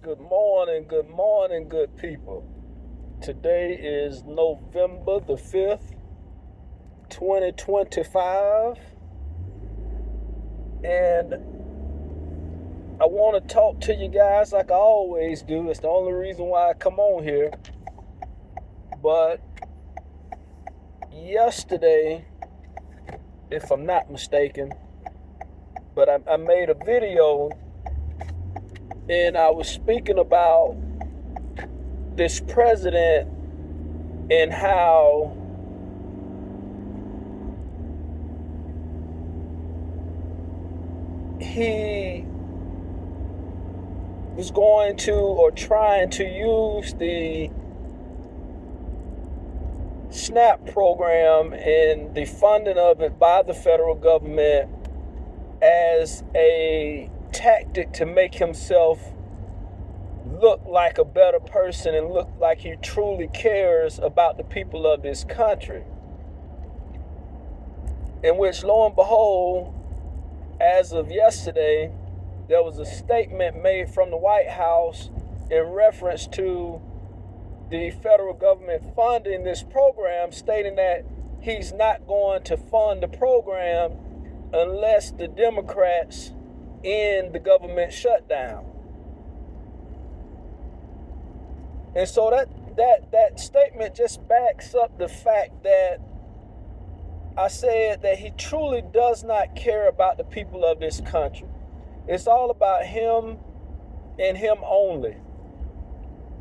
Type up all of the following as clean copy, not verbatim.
Good morning, good people. Today is November the 5th, 2025, and I want to talk to you guys like I always do. It's the only reason why I come on here. But yesterday, if I'm not mistaken, but I made a video and I was speaking about this president and how he was going to or trying to use the SNAP program and the funding of it by the federal government as a tactic to make himself look like a better person and look like he truly cares about the people of this country. In which, lo and behold, as of yesterday, there was a statement made from the White House in reference to the federal government funding this program, stating that he's not going to fund the program unless the Democrats end the government shutdown. And so that statement just backs up the fact that I said that he truly does not care about the people of this country. It's all about him and him only.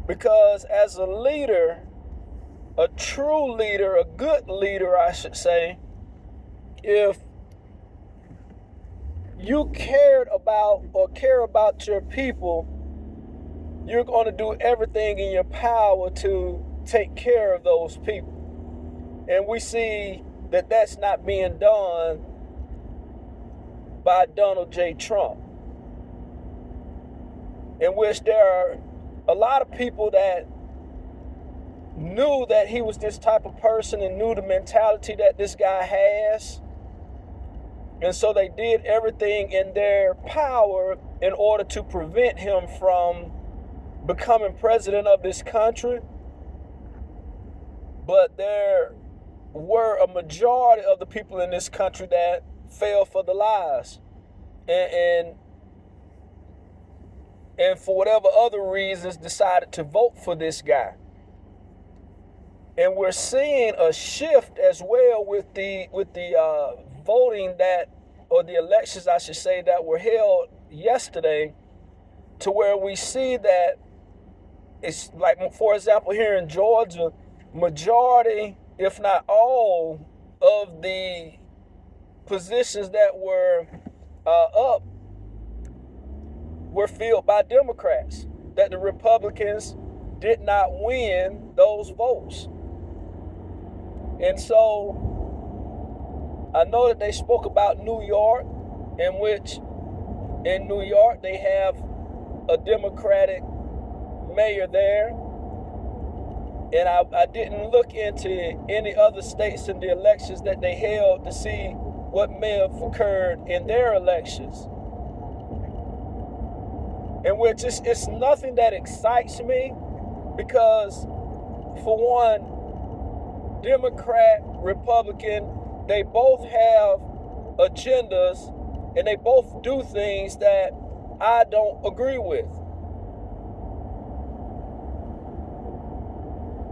Because as a leader, a true leader, a good leader, I should say, if you cared about or care about your people, you're going to do everything in your power to take care of those people. And we see that that's not being done by Donald J. Trump, in which there are a lot of people that knew that he was this type of person and knew the mentality that this guy has. And so they did everything in their power in order to prevent him from becoming president of this country. But there were a majority of the people in this country that fell for the lies. And for whatever other reasons decided to vote for this guy. And we're seeing a shift as well with the voting or the elections, I should say, that were held yesterday, to where we see that it's like, for example, here in Georgia, majority, if not all, of the positions that were up were filled by Democrats, that the Republicans did not win those votes. And so I know that they spoke about New York, in which in New York they have a Democratic mayor there. And I didn't look into any other states in the elections that they held to see what may have occurred in their elections. In which it's nothing that excites me, because for one, Democrat, Republican, they both have agendas and they both do things that I don't agree with.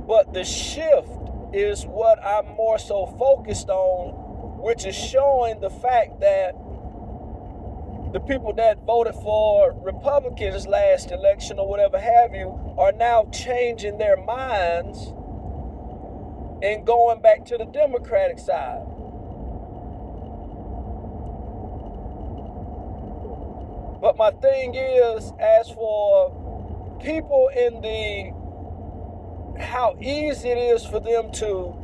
But the shift is what I'm more so focused on, which is showing the fact that the people that voted for Republicans last election or whatever have you are now changing their minds and going back to the Democratic side. But my thing is, as for people in how easy it is for them to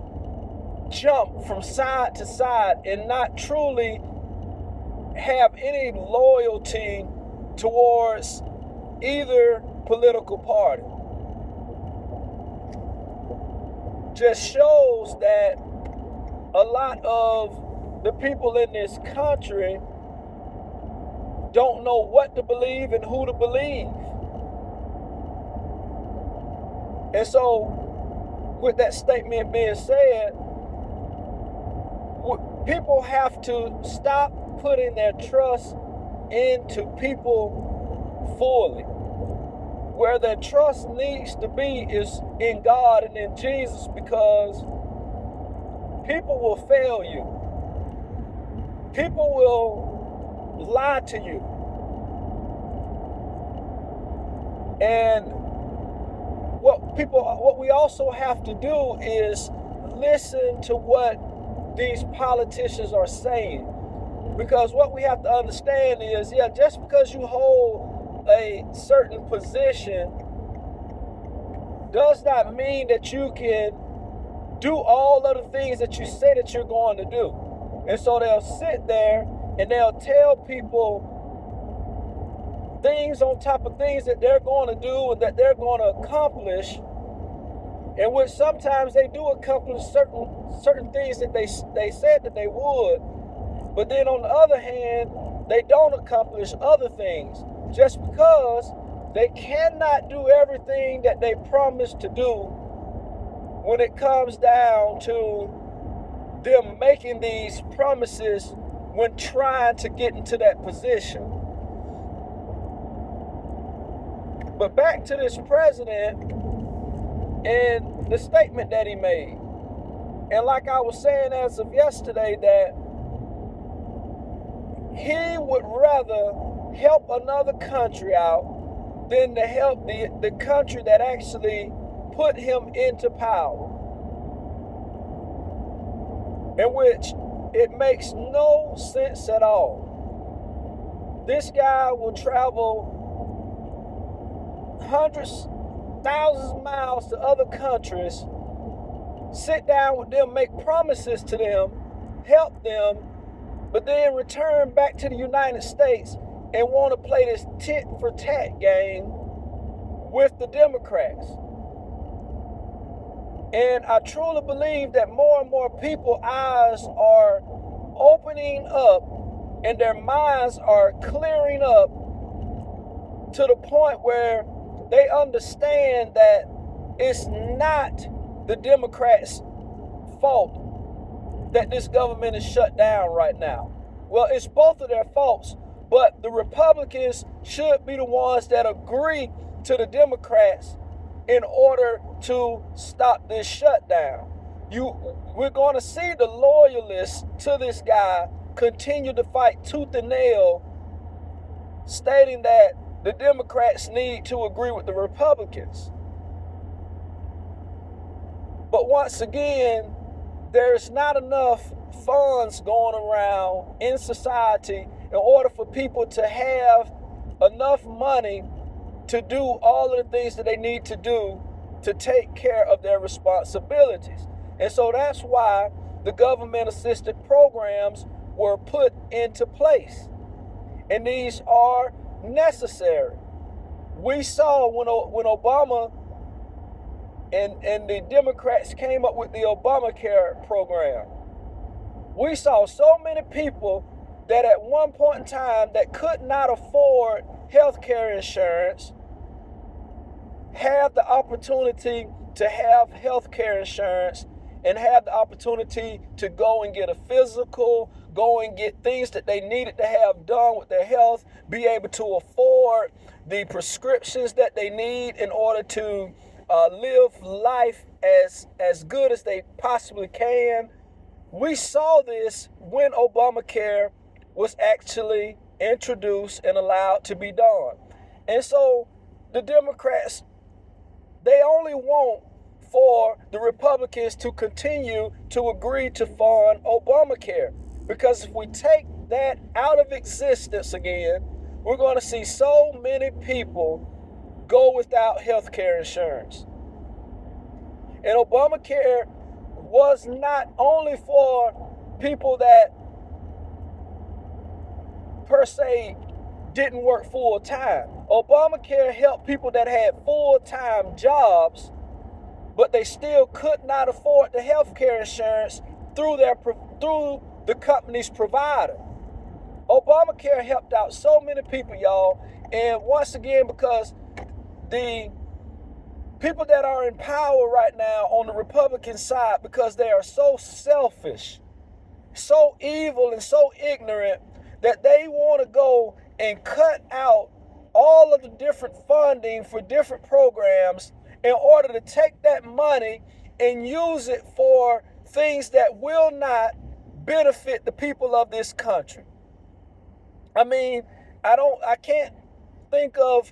jump from side to side and not truly have any loyalty towards either political party, just shows that a lot of the people in this country don't know what to believe and who to believe. And so, with that statement being said, people have to stop putting their trust into people fully. Where their trust needs to be is in God and in Jesus, because people will fail you. People will lie to you. And what we also have to do is listen to what these politicians are saying. Because what we have to understand is, just because you hold a certain position does not mean that you can do all of the things that you say that you're going to do. And so they'll sit there and they'll tell people things on top of things that they're going to do and that they're going to accomplish, and which sometimes they do accomplish certain things that they said that they would, but then on the other hand, they don't accomplish other things just because they cannot do everything that they promised to do when it comes down to them making these promises when trying to get into that position. But back to this president and the statement that he made. And like I was saying as of yesterday, that he would rather help another country out than to help the country that actually put him into power. In which it makes no sense at all. This guy will travel hundreds, thousands of miles to other countries, sit down with them, make promises to them, help them, but then return back to the United States and want to play this tit for tat game with the Democrats. And I truly believe that more and more people's eyes are opening up and their minds are clearing up to the point where they understand that it's not the Democrats' fault that this government is shut down right now. Well, it's both of their faults, but the Republicans should be the ones that agree to the Democrats in order to stop this shutdown. We're going to see the loyalists to this guy continue to fight tooth and nail, stating that the Democrats need to agree with the Republicans. But once again, there's not enough funds going around in society in order for people to have enough money to do all of the things that they need to do to take care of their responsibilities. And so that's why the government-assisted programs were put into place. And these are necessary. We saw when Obama and the Democrats came up with the Obamacare program, we saw so many people that at one point in time that could not afford health care insurance have the opportunity to have health care insurance and have the opportunity to go and get a physical, go and get things that they needed to have done with their health, be able to afford the prescriptions that they need in order to live life as good as they possibly can. We saw this when Obamacare was actually introduced and allowed to be done. And so the Democrats, they only want for the Republicans to continue to agree to fund Obamacare. Because if we take that out of existence again, we're going to see so many people go without health care insurance. And Obamacare was not only for people that per se didn't work full time. Obamacare helped people that had full-time jobs, but they still could not afford the health care insurance through the company's provider. Obamacare helped out so many people, y'all. And once again, because the People that are in power right now on the Republican side, because they are so selfish, so evil, and so ignorant, that they want to go and cut out all of the different funding for different programs in order to take that money and use it for things that will not benefit the people of this country. I mean, I can't think of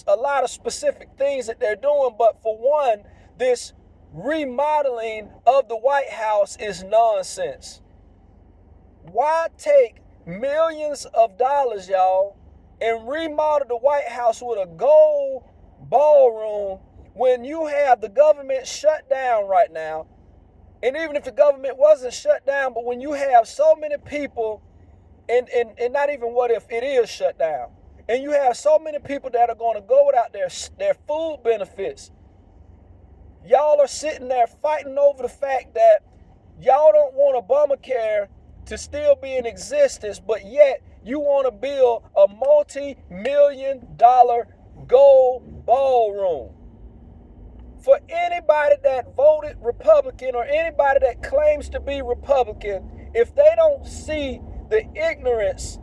a lot of specific things that they're doing, but for one, this remodeling of the White House is nonsense. Why take millions of dollars, y'all, and remodel the White House with a gold ballroom when you have the government shut down right now? And even if the government wasn't shut down, but when you have so many people, and not even what if it is shut down, and you have so many people that are going to go without their food benefits, y'all are sitting there fighting over the fact that y'all don't want Obamacare to still be in existence, but yet you want to build a multi-million-dollar gold ballroom. For anybody that voted Republican or anybody that claims to be Republican, if they don't see the ignorance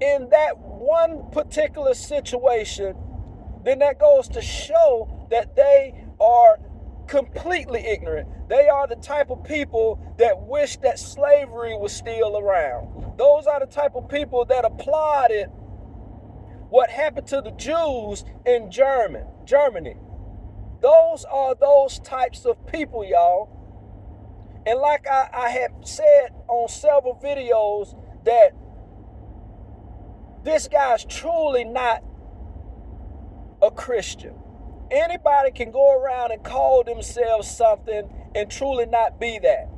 in that one particular situation, then that goes to show that they are completely ignorant. They are the type of people that wish that slavery was still around. Those are the type of people that applauded what happened to the Jews in Germany. Those are those types of people, y'all. And like I have said on several videos, that this guy's truly not a Christian. Anybody can go around and call themselves something and truly not be that.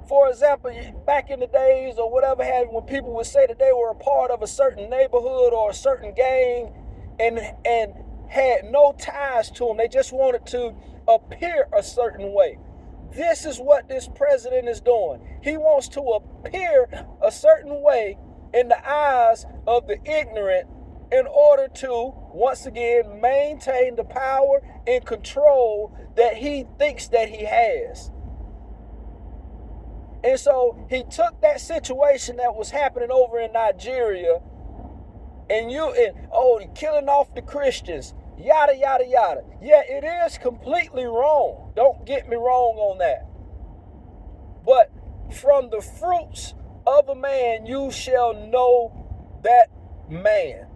For example, back in the days or whatever have you, when people would say that they were a part of a certain neighborhood or a certain gang and had no ties to them, they just wanted to appear a certain way. This is what this president is doing. He wants to appear a certain way in the eyes of the ignorant in order to, once again, maintain the power and control that he thinks that he has. And so he took that situation that was happening over in Nigeria and killing off the Christians, yada, yada, yada. Yeah, it is completely wrong. Don't get me wrong on that. But from the fruits of a man, you shall know that man.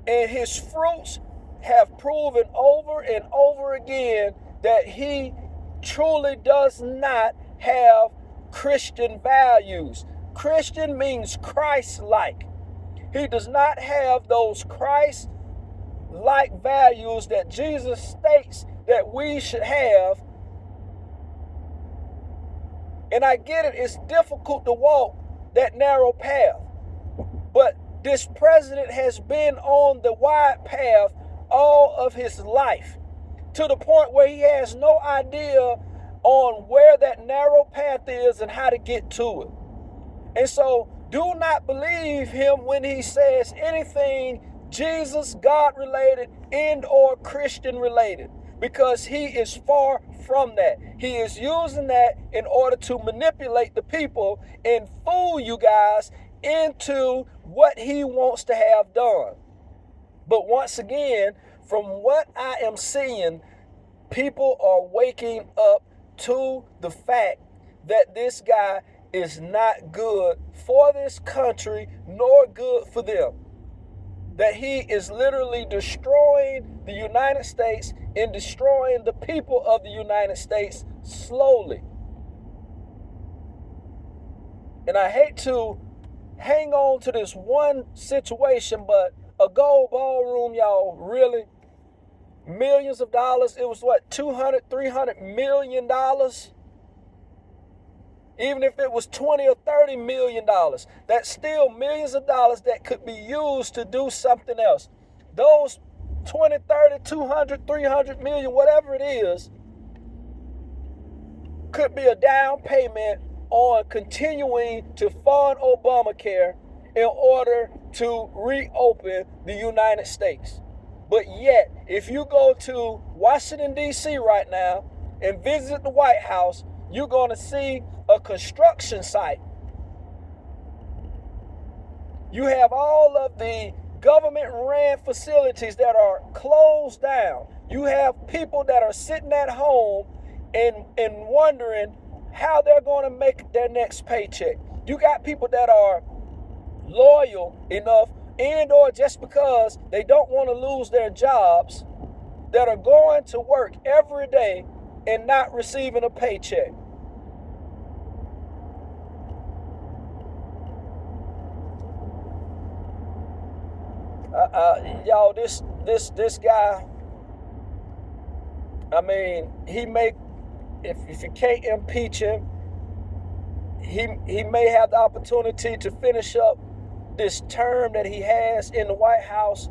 And his fruits have proven over and over again that he truly does not have Christian values. Christian means Christ-like. He does not have those Christ-like values that Jesus states that we should have. And I get it, it's difficult to walk that narrow path. But this president has been on the wide path all of his life, to the point where he has no idea on where that narrow path is and how to get to it. And so do not believe him when he says anything Jesus, God related and or Christian related, because he is far from that. He is using that in order to manipulate the people and fool you guys into what he wants to have done. But once again, from what I am seeing, people are waking up to the fact that this guy is not good for this country nor good for them. That he is literally destroying the United States and destroying the people of the United States slowly. And I hate to hang on to this one situation, but a gold ballroom, y'all, really? Millions of dollars. It was what, $200-300 million? Even if it was 20 or 30 million dollars, that's still millions of dollars that could be used to do something else. Those 20, 30, 200, 300 million, whatever it is, could be a down payment on continuing to fund Obamacare in order to reopen the United States. But yet, if you go to Washington, D.C. right now and visit the White House, you're going to see a construction site. You have all of the government-ran facilities that are closed down. You have people that are sitting at home and wondering how they're going to make their next paycheck. You got people that are loyal enough, and or just because they don't want to lose their jobs, that are going to work every day and not receiving a paycheck. Y'all, this guy, I mean, he may, if you can't impeach him, he may have the opportunity to finish up this term that he has in the White House.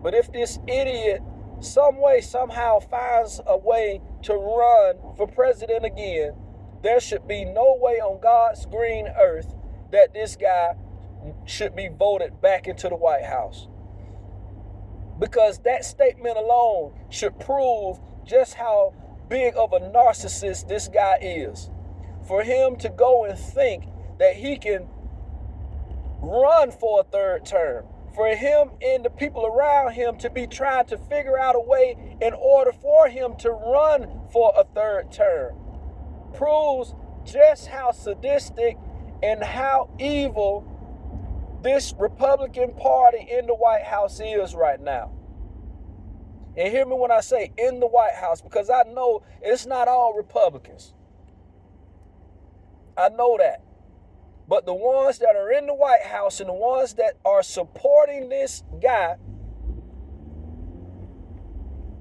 But if this idiot some way, somehow finds a way to run for president again, there should be no way on God's green earth that this guy should be voted back into the White House. Because that statement alone should prove just how big of a narcissist this guy is. For him to go and think that he can run for a third term, for him and the people around him to be trying to figure out a way in order for him to run for a third term, proves just how sadistic and how evil this Republican Party in the White House is right now. And hear me when I say in the White House, because I know it's not all Republicans. I know that. But the ones that are in the White House and the ones that are supporting this guy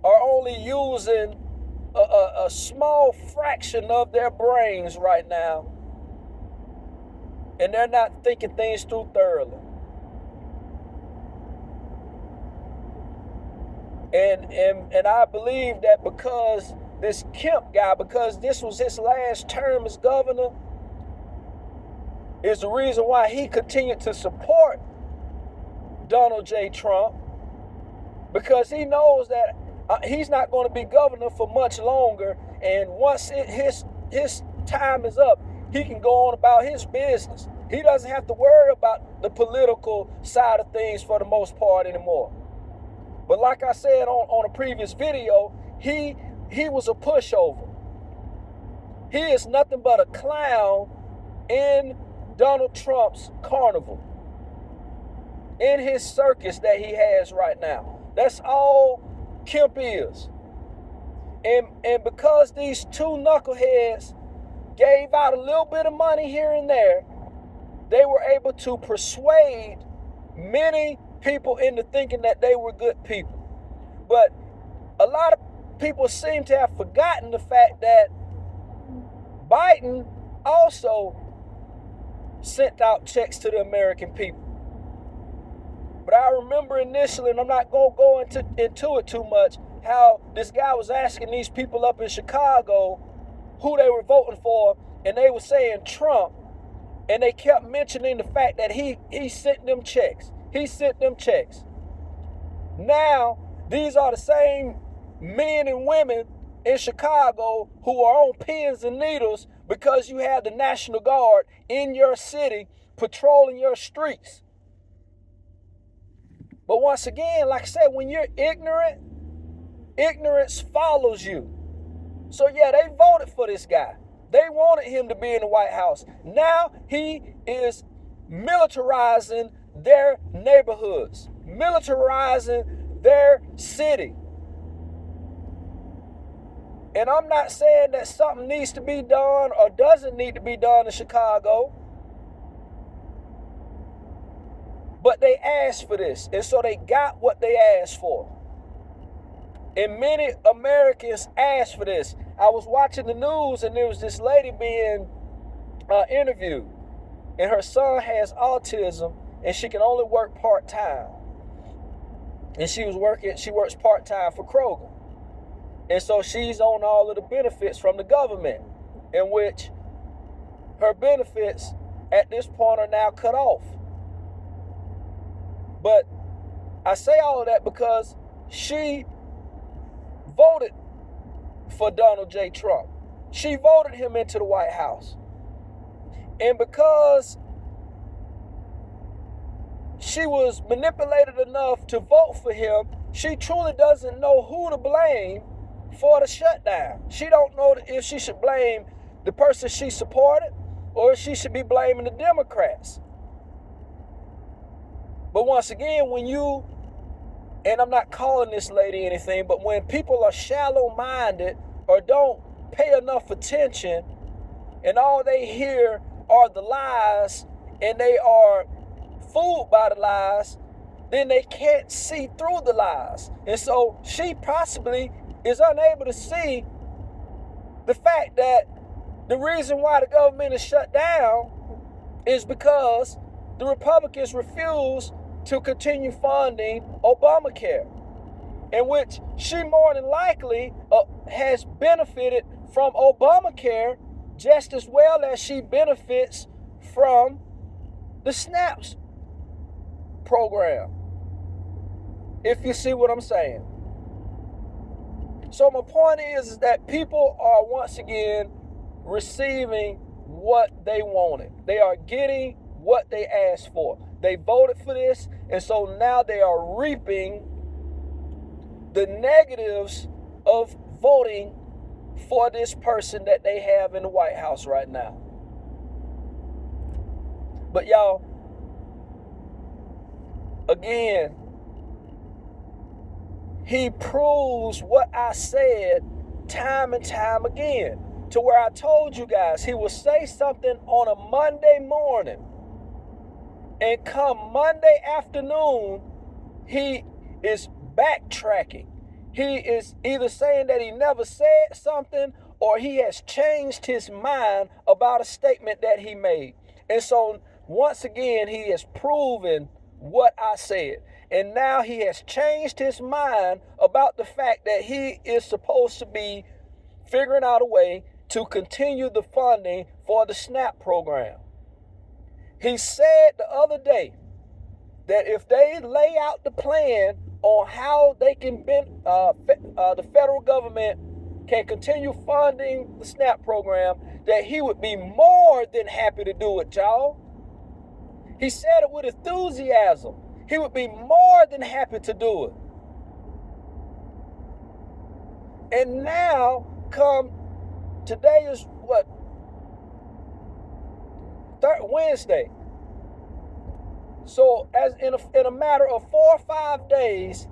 are only using a small fraction of their brains right now. And they're not thinking things through thoroughly. And I believe that because this Kemp guy, because this was his last term as governor, is the reason why he continued to support Donald J. Trump, because he knows that he's not going to be governor for much longer, and once his time is up, he can go on about his business. He doesn't have to worry about the political side of things for the most part anymore. But like I said on a previous video, he was a pushover. He is nothing but a clown in Donald Trump's carnival, in his circus that he has right now. That's all Kemp is. And because these two knuckleheads gave out a little bit of money here and there, they were able to persuade many people into thinking that they were good people. But a lot of people seem to have forgotten the fact that Biden also sent out checks to the American people. But I remember initially, and I'm not going to go into it too much, how this guy was asking these people up in Chicago who they were voting for, and they were saying Trump, and they kept mentioning the fact that he sent them checks. He sent them checks. Now, these are the same men and women in Chicago who are on pins and needles because you have the National Guard in your city patrolling your streets. But once again, like I said, when you're ignorant, ignorance follows you. So yeah, they voted for this guy. They wanted him to be in the White House. Now he is militarizing their neighborhoods, militarizing their city. And I'm not saying that something needs to be done or doesn't need to be done in Chicago, but they asked for this, and so they got what they asked for. And many Americans asked for this. I was watching the news, and there was this lady being interviewed, and her son has autism, and she can only work part-time. And she works part-time for Kroger. And so she's on all of the benefits from the government, in which her benefits at this point are now cut off. But I say all of that because she voted for Donald J. Trump. She voted him into the White House. And because she was manipulated enough to vote for him, she truly doesn't know who to blame for the shutdown. She don't know if she should blame the person she supported or if she should be blaming the Democrats. But once again, when you, and I'm not calling this lady anything, but when people are shallow-minded or don't pay enough attention and all they hear are the lies and they are fooled by the lies, then they can't see through the lies. And so she possibly is unable to see the fact that the reason why the government is shut down is because the Republicans refuse to continue funding Obamacare, in which she more than likely has benefited from Obamacare just as well as she benefits from the SNAPs program, if you see what I'm saying. So my point is that people are once again receiving what they wanted. They are getting what they asked for. They voted for this, and so now they are reaping the negatives of voting for this person that they have in the White House right now. But y'all, again, he proves what I said time and time again, to where I told you guys he will say something on a Monday morning, and come Monday afternoon, he is backtracking. He is either saying that he never said something or he has changed his mind about a statement that he made. And so once again, he has proven what I said. And now he has changed his mind about the fact that he is supposed to be figuring out a way to continue the funding for the SNAP program. He said the other day that if they lay out the plan on how they can the federal government can continue funding the SNAP program, that he would be more than happy to do it, y'all. He said it with enthusiasm. He would be more than happy to do it. And now, today is what? Wednesday. So as in a matter of 4 or 5 days,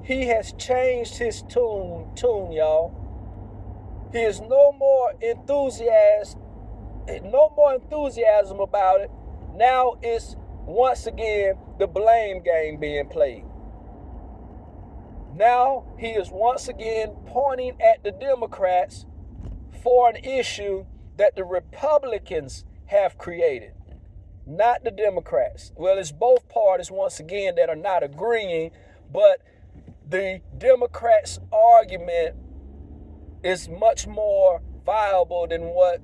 he has changed his tune, y'all. He is no more enthusiasm about it. Now it's once again the blame game being played. Now he is once again pointing at the Democrats for an issue that the Republicans have created, not the Democrats. Well, it's both parties once again that are not agreeing, but the Democrats' argument is much more viable than what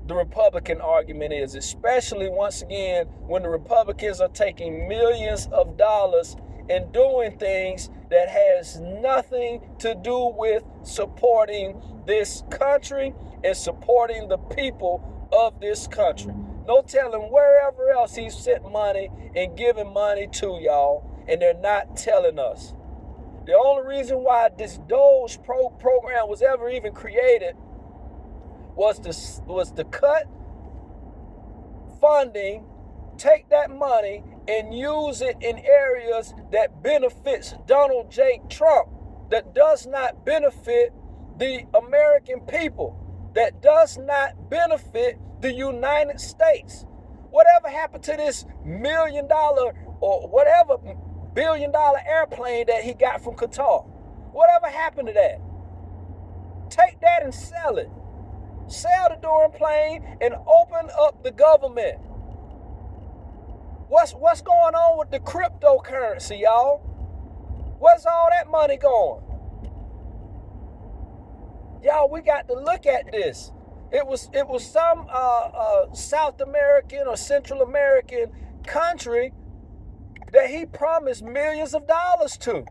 the Republican argument is, especially once again when the Republicans are taking millions of dollars and doing things that has nothing to do with supporting this country and supporting the people of this country. No telling wherever else he's sent money and giving money to, y'all, and they're not telling us. The only reason why this Doge program was ever even created was to cut funding, take that money, and use it in areas that benefits Donald J. Trump, that does not benefit the American people, that does not benefit the United States. Whatever happened to this $1 million or whatever $1 billion airplane that he got from Qatar? Whatever happened to that? Take that and sell it. Sell the darn plane and open up the government. What's going on with the cryptocurrency, y'all? Where's all that money going? Y'all, we got to look at this. It was some South American or Central American country that he promised millions of dollars to.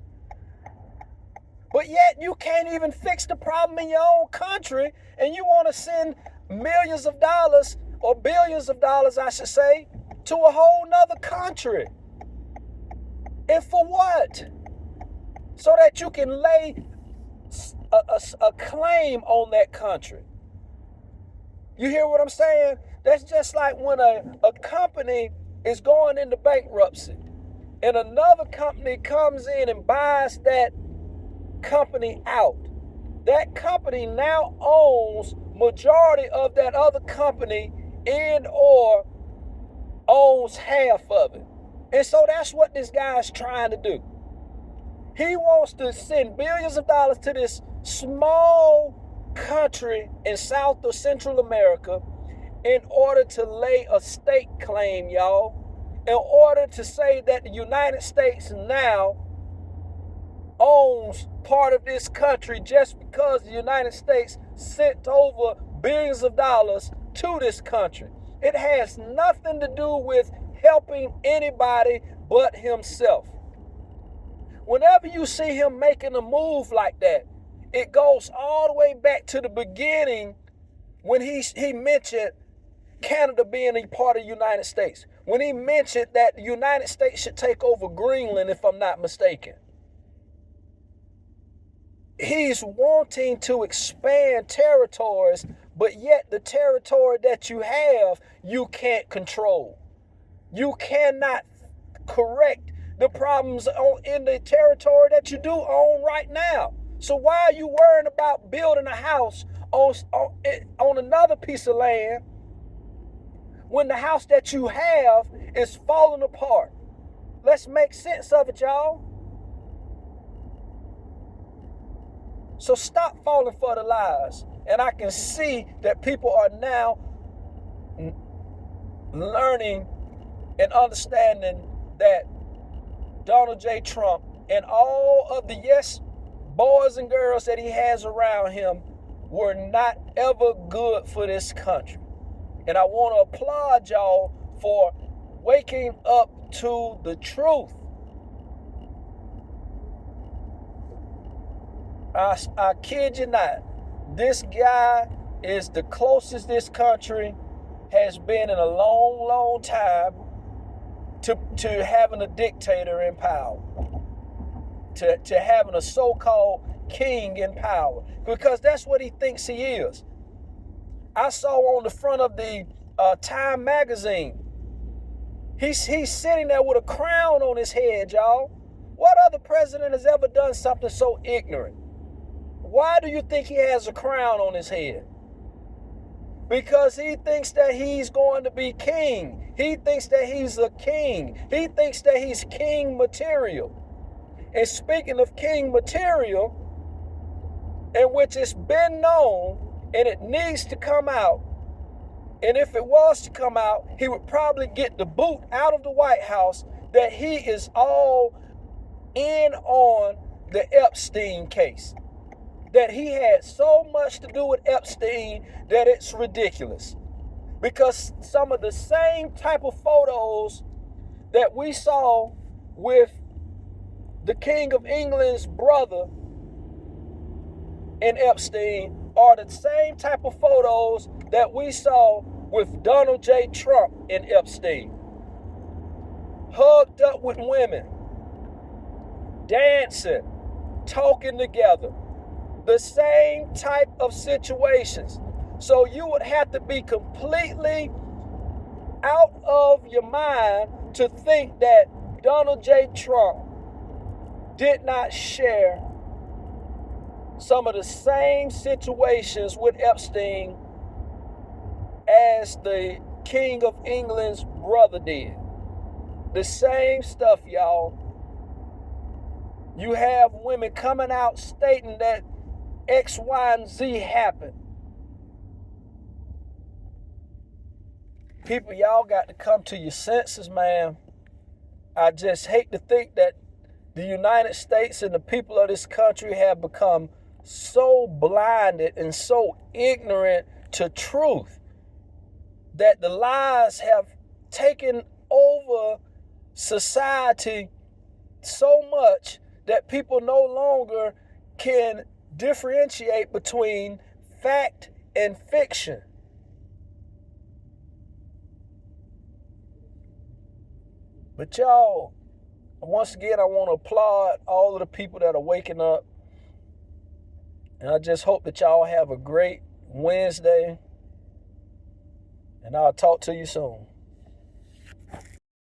But yet you can't even fix the problem in your own country, and you want to send millions of dollars, or billions of dollars, I should say, to a whole nother country. And for what? So that you can lay a claim on that country. You hear what I'm saying? That's just like when a company is going into bankruptcy and another company comes in and buys that company out. That company now owns majority of that other company and or owns half of it. And so that's what this guy's trying to do. He wants to send billions of dollars to this small country in South or Central America in order to lay a state claim, y'all. In order to say that the United States now owns part of this country just because the United States sent over billions of dollars to this country. It has nothing to do with helping anybody but himself. Whenever you see him making a move like that, it goes all the way back to the beginning when he mentioned Canada being a part of the United States. When he mentioned that the United States should take over Greenland, if I'm not mistaken. He's wanting to expand territories, but yet the territory that you have, you can't control. You cannot correct the problems in the territory that you do own right now. So why are you worrying about building a house on another piece of land when the house that you have is falling apart? Let's make sense of it, y'all. So stop falling for the lies. And I can see that people are now learning and understanding that Donald J. Trump and all of the yes boys and girls that he has around him were not ever good for this country. And I want to applaud y'all for waking up to the truth. I kid you not. This guy is the closest this country has been in a long, long time to having a dictator in power, to having a so-called king in power, because that's what he thinks he is. I saw on the front of the Time magazine, he's sitting there with a crown on his head, y'all. What other president has ever done something so ignorant? Why do you think he has a crown on his head? Because he thinks that he's going to be king. He thinks that he's a king. He thinks that he's king material. And speaking of king material, in which it's been known and it needs to come out, and if it was to come out, he would probably get the boot out of the White House that he is all in on the Epstein case. That he had so much to do with Epstein that it's ridiculous. Because some of the same type of photos that we saw with the King of England's brother and Epstein are the same type of photos that we saw with Donald J. Trump and Epstein. Hugged up with women, dancing, talking together. The same type of situations. So you would have to be completely out of your mind to think that Donald J. Trump did not share some of the same situations with Epstein as the King of England's brother did. The same stuff, y'all. You have women coming out stating that X, Y, and Z happened. People, y'all got to come to your senses, man. I just hate to think that the United States and the people of this country have become so blinded and so ignorant to truth that the lies have taken over society so much that people no longer can differentiate between fact and fiction. But y'all, once again, I want to applaud all of the people that are waking up. And I just hope that y'all have a great Wednesday. And I'll talk to you soon.